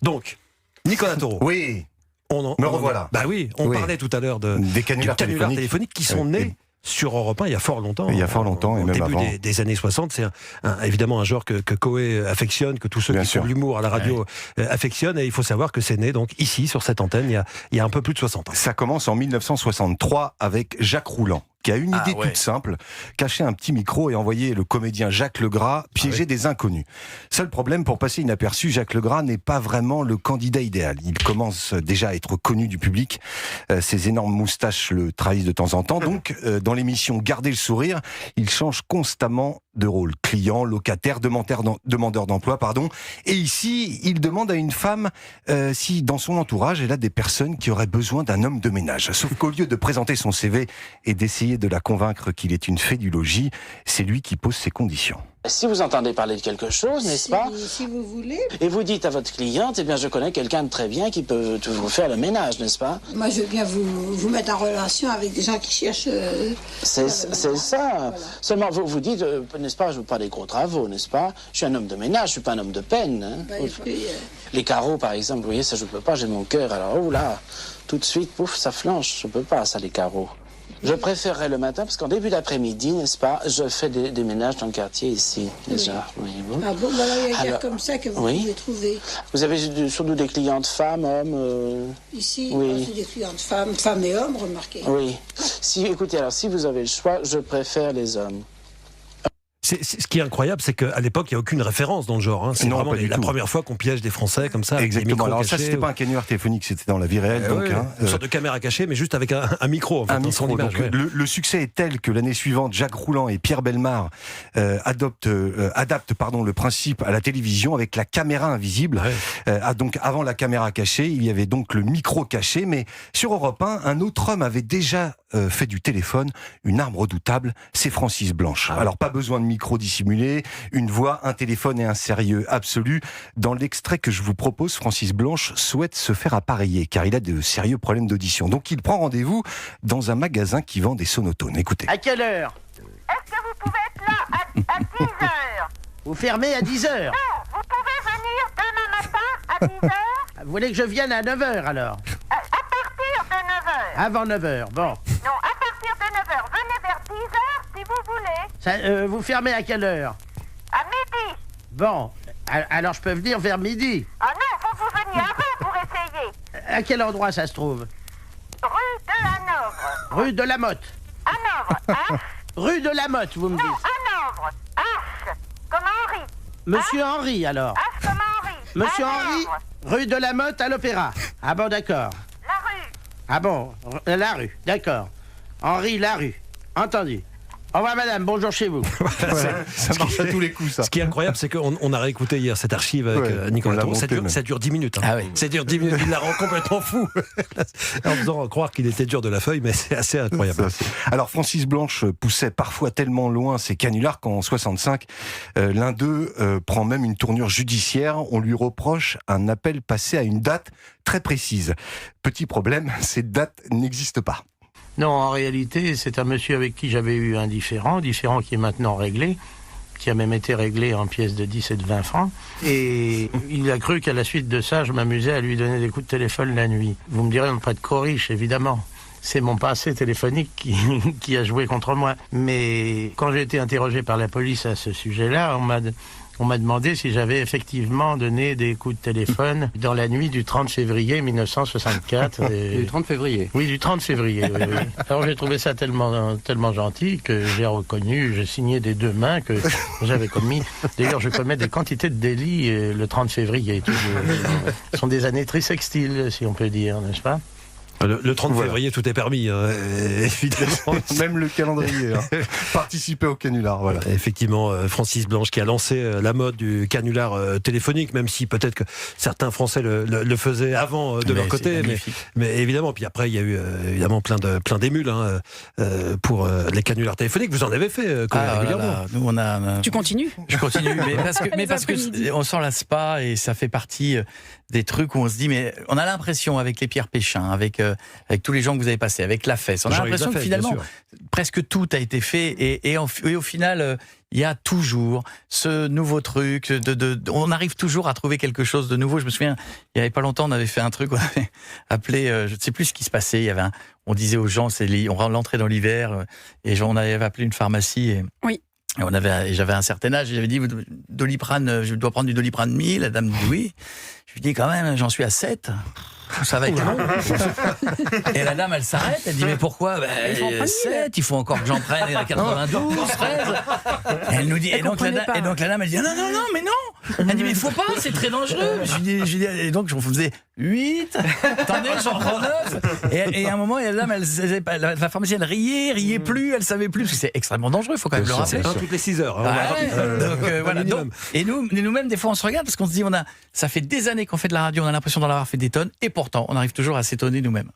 Donc, Nicolas Taureau. Oui, Me revoilà. Bah oui, on parlait tout à l'heure des canulars téléphoniques qui sont nés sur Europe 1 il y a fort longtemps. Il y a fort longtemps, et même avant. Au début des années 60, c'est évidemment un genre que Coé affectionne, que tous ceux qui font de l'humour à la radio affectionnent, et il faut savoir que c'est né donc ici, sur cette antenne, il y a un peu plus de 60 ans. Ça commence en 1963 avec Jacques Rouland, qui a une idée toute simple, cacher un petit micro et envoyer le comédien Jacques Legras piéger des inconnus. Seul problème, pour passer inaperçu, Jacques Legras n'est pas vraiment le candidat idéal. Il commence déjà à être connu du public. Ses énormes moustaches le trahissent de temps en temps. Donc, dans l'émission Gardez le sourire, il change constamment de rôle. Client, locataire, demandeur d'emploi, pardon. Et ici, il demande à une femme si, dans son entourage, elle a des personnes qui auraient besoin d'un homme de ménage. Sauf qu'au lieu de présenter son CV et d'essayer de la convaincre qu'il est une fée du logis, c'est lui qui pose ses conditions. Si vous entendez parler de quelque chose, n'est-ce pas ? Si vous voulez. Et vous dites à votre cliente, eh bien je connais quelqu'un de très bien qui peut vous faire le ménage, n'est-ce pas ? Moi je veux bien vous mettre en relation avec des gens qui cherchent... C'est ça. Voilà. Seulement vous dites, n'est-ce pas, je veux pas des gros travaux, n'est-ce pas ? Je suis un homme de ménage, je suis pas un homme de peine. Hein. Les carreaux par exemple, vous voyez, ça je peux pas, j'ai mon cœur, alors oh là, tout de suite, pouf, ça flanche, je peux pas ça les carreaux. Je préférerais le matin, parce qu'en début d'après-midi, n'est-ce pas, je fais des ménages dans le quartier ici, déjà. Voyez-vous. Ah bon, voilà, il y a comme ça que vous pouvez trouver. Vous avez surtout des clientes femmes, hommes Ici, oui. Des clientes femmes et hommes, remarquez. Oui. Écoutez, alors, si vous avez le choix, je préfère les hommes. Ce qui est incroyable, c'est qu'à l'époque, il n'y a aucune référence dans le genre. Hein. C'est vraiment la première fois qu'on piège des Français comme ça. Exactement. Alors ça, c'était pas un canular téléphonique, c'était dans la vie réelle. Une sorte de caméra cachée, mais juste avec un micro. En fait, un micro. Image, donc, le succès est tel que l'année suivante, Jacques Rouland et Pierre Bellemare adaptent le principe à la télévision avec la caméra invisible. Donc avant la caméra cachée, il y avait donc le micro caché. Mais sur Europe 1, un autre homme avait déjà fait du téléphone une arme redoutable, c'est Francis Blanche. Alors pas besoin de micro dissimulé, une voix, un téléphone et un sérieux absolu. Dans l'extrait que je vous propose, Francis Blanche souhaite se faire appareiller car il a de sérieux problèmes d'audition. Donc il prend rendez-vous dans un magasin qui vend des sonotones. Écoutez. À quelle heure ? Est-ce que vous pouvez être là à 10 heures ? Vous fermez à 10 heures ? Non, vous pouvez venir demain matin à 10 heures ? Vous voulez que je vienne à 9 heures alors ? À partir de 9 heures. Avant 9 heures, bon. Non, à partir de 9 heures. Venez vers 10 heures si vous voulez. Vous fermez à quelle heure ? À midi. Bon, alors je peux venir vers midi. Ah non, faut que vous veniez avant pour essayer. À quel endroit ça se trouve ? Rue de Hanovre. Rue de la Motte. Hanovre, H. Rue de la Motte, vous me dites. Non, Hanovre, H. Comme Henri. Monsieur Henri, alors. H comme Henri. Monsieur Hanovre. Henri, rue de la Motte à l'Opéra. Ah bon, d'accord. La rue. Ah bon, la rue, d'accord. Henri, la rue. Entendu. Au revoir madame, bonjour chez vous. Ça marche à tous les coups, ça. Ce qui est incroyable, c'est qu'on a réécouté hier cette archive avec Nicolas Taureau. Ça dure 10 minutes. Hein. Ah oui. Ça dure 10 minutes, il la rend complètement fou. En faisant croire qu'il était dur de la feuille, mais c'est assez incroyable. Alors Francis Blanche poussait parfois tellement loin ses canulars qu'en 65, l'un d'eux prend même une tournure judiciaire. On lui reproche un appel passé à une date très précise. Petit problème, cette date n'existe pas. Non, en réalité, c'est un monsieur avec qui j'avais eu un différend qui est maintenant réglé, qui a même été réglé en pièces de 10 et de 20 francs. Et il a cru qu'à la suite de ça, je m'amusais à lui donner des coups de téléphone la nuit. Vous me direz, on ne pas de corriche, évidemment. C'est mon passé téléphonique qui a joué contre moi. Mais quand j'ai été interrogé par la police à ce sujet-là, on m'a demandé si j'avais effectivement donné des coups de téléphone dans la nuit du 30 février 1964. Du 30 février. Oui, du 30 février. Oui. Alors j'ai trouvé ça tellement gentil que j'ai reconnu, j'ai signé des deux mains que j'avais commis. D'ailleurs, je commets des quantités de délits le 30 février. Ce sont des années trisextiles, si on peut dire, n'est-ce pas ? Le 30 février, tout est permis, évidemment. Même le calendrier. Participer au canular, voilà. Effectivement, Francis Blanche qui a lancé la mode du canular téléphonique, même si peut-être que certains Français le faisaient avant de leur côté. Mais évidemment, puis après, il y a eu évidemment plein d'émules pour les canulars téléphoniques. Vous en avez fait régulièrement. Nous, on a... Tu continues ? Je continue, mais parce que on s'en lasse pas et ça fait partie des trucs où on se dit, mais on a l'impression avec les Pierre Péchin, avec tous les gens que vous avez passés, avec Lafesse, on a l'impression que finalement presque tout a été fait et au final il y a toujours ce nouveau truc. On arrive toujours à trouver quelque chose de nouveau. Je me souviens, il y avait pas longtemps, on avait fait un truc, on avait appelé, je ne sais plus ce qui se passait. Il y avait on disait aux gens, on rentrait dans l'hiver, et on avait appelé une pharmacie. Et, oui. Et j'avais un certain âge, et j'avais dit, Doliprane, je dois prendre du Doliprane 1000. La dame dit oui. Je lui dis quand même, j'en suis à 7. Ça va être long. Et la dame, elle s'arrête, elle dit mais pourquoi 7, il faut encore que j'en prenne 92, 13. Elle nous dit, et donc la dame, elle dit non, mais non. Elle dit mais il faut pas, c'est très dangereux. Je dis, et donc je faisais 8, attendez, j'en prends 9. Et à un moment, la dame, la pharmacienne riait plus, elle savait plus, parce que c'est extrêmement dangereux, il faut quand même le rappeler. C'est toutes les 6 heures. Donc voilà. Et nous-mêmes, des fois, on se regarde, parce qu'on se dit, ça fait des années qu'on fait de la radio, on a l'impression d'en avoir fait des tonnes, et pourtant, on arrive toujours à s'étonner nous-mêmes.